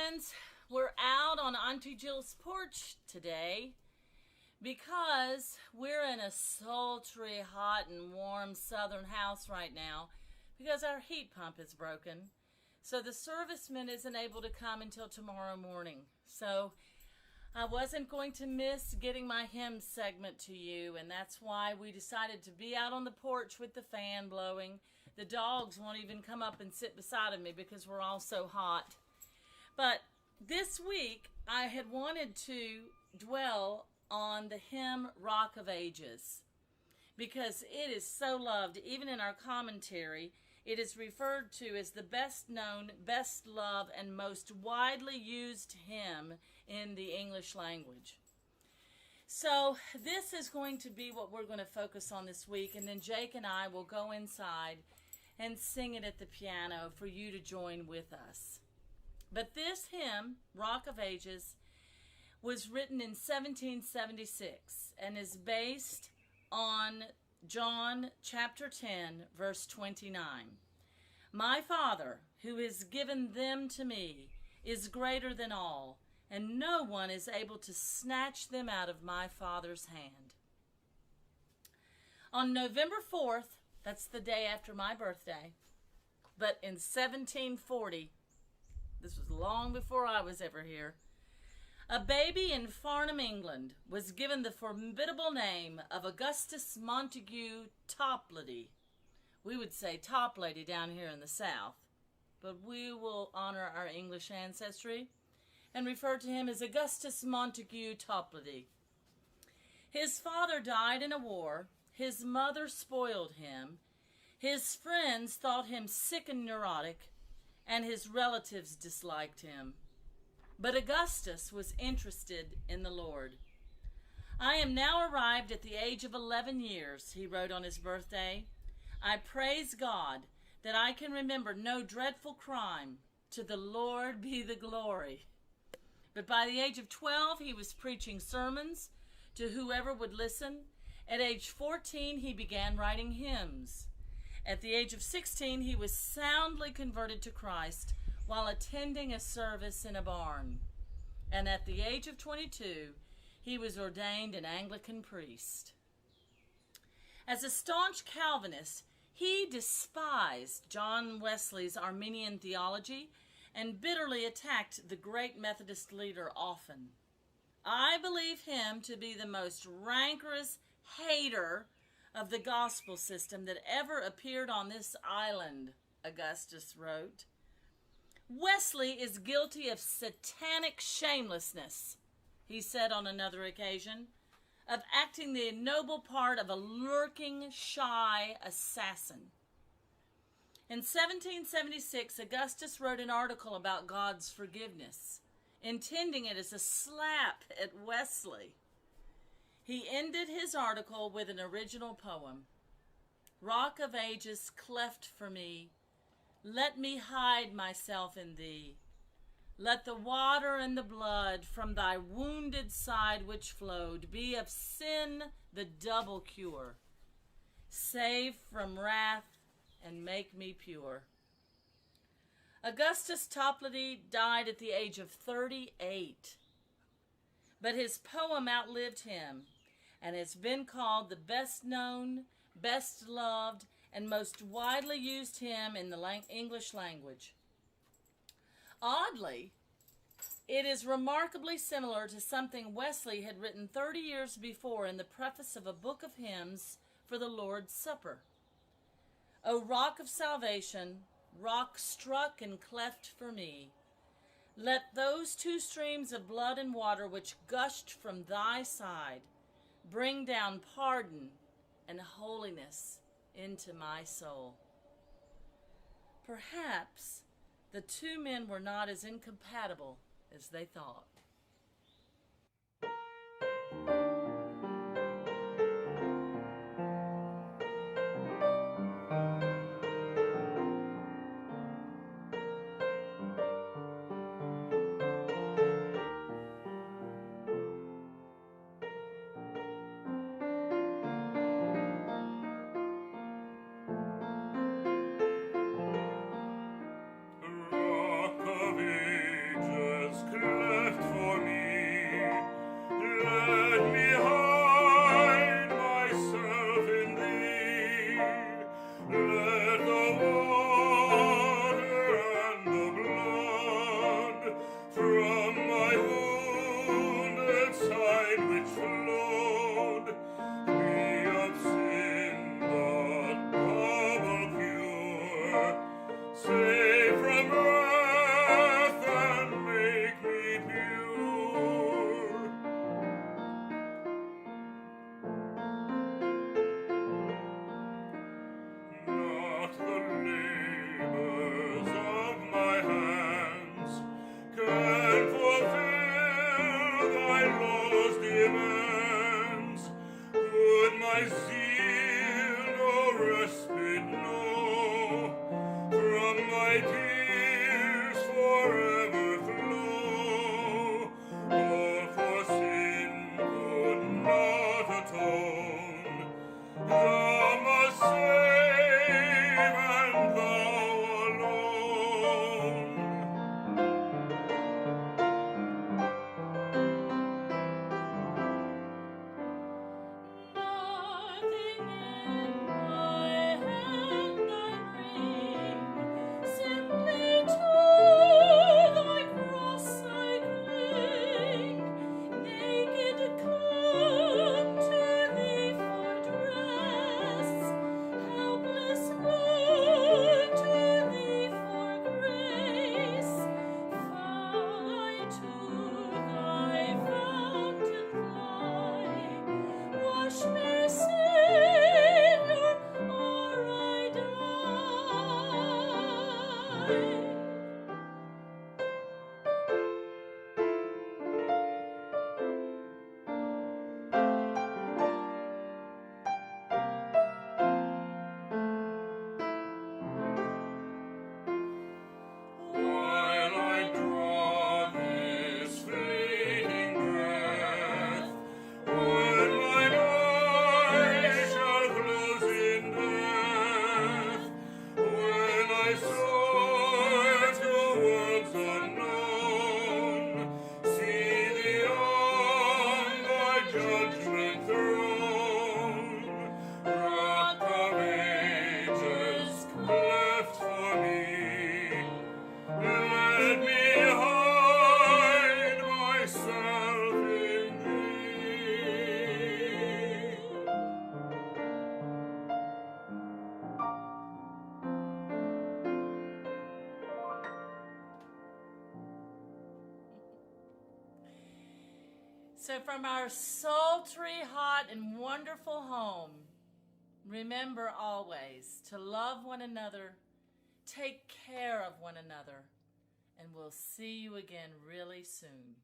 friends, we're out on Auntie Jill's porch today because we're in a sultry, hot, and warm southern house right now because our heat pump is broken. So the serviceman isn't able to come until tomorrow morning. So I wasn't going to miss getting my HYMNS segment to you, and that's why we decided to be out on the porch with the fan blowing. The dogs won't even come up and sit beside of me because we're all so hot. But this week, I had wanted to dwell on the hymn Rock of Ages because it is so loved. Even in our commentary, it is referred to as the best known, best loved, and most widely used hymn in the English language. So this is going to be what we're going to focus on this week, and then Jake and I will go inside and sing it at the piano for you to join with us. But this hymn, Rock of Ages, was written in 1776 and is based on John chapter 10, verse 29. My Father, who has given them to me, is greater than all, and no one is able to snatch them out of my Father's hand. On November 4th, that's the day after my birthday, but in 1740, this was long before I was ever here, a baby in Farnham, England, was given the formidable name of Augustus Montague Toplady. We would say Toplady down here in the South, but we will honor our English ancestry and refer to him as Augustus Montague Toplady. His father died in a war, his mother spoiled him, his friends thought him sick and neurotic, and his relatives disliked him. But Augustus was interested in the Lord. I am now arrived at the age of 11 years, he wrote on his birthday. I praise God that I can remember no dreadful crime. To the Lord be the glory. But by the age of 12, he was preaching sermons to whoever would listen. At age 14, he began writing hymns. At the age of 16, he was soundly converted to Christ while attending a service in a barn. And at the age of 22, he was ordained an Anglican priest. As a staunch Calvinist, he despised John Wesley's Arminian theology and bitterly attacked the great Methodist leader often. I believe him to be the most rancorous hater of the gospel system that ever appeared on this island, Augustus wrote. Wesley is guilty of satanic shamelessness, he said on another occasion, of acting the noble part of a lurking, shy assassin. In 1776, Augustus wrote an article about God's forgiveness, intending it as a slap at Wesley. He ended his article with an original poem. Rock of Ages, cleft for me, let me hide myself in thee. Let the water and the blood from thy wounded side which flowed be of sin the double cure. Save from wrath and make me pure. Augustus Toplady died at the age of 38, but his poem outlived him and has been called the best known, best loved, and most widely used hymn in the English language. Oddly, it is remarkably similar to something Wesley had written 30 years before in the preface of a book of hymns for the Lord's Supper. O rock of salvation, rock struck and cleft for me, let those two streams of blood and water which gushed from thy side bring down pardon and holiness into my soul. Perhaps the two men were not as incompatible as they thought. Rock of Ages, So from our sultry, hot, and wonderful home, remember always to love one another, take care of one another, and we'll see you again really soon.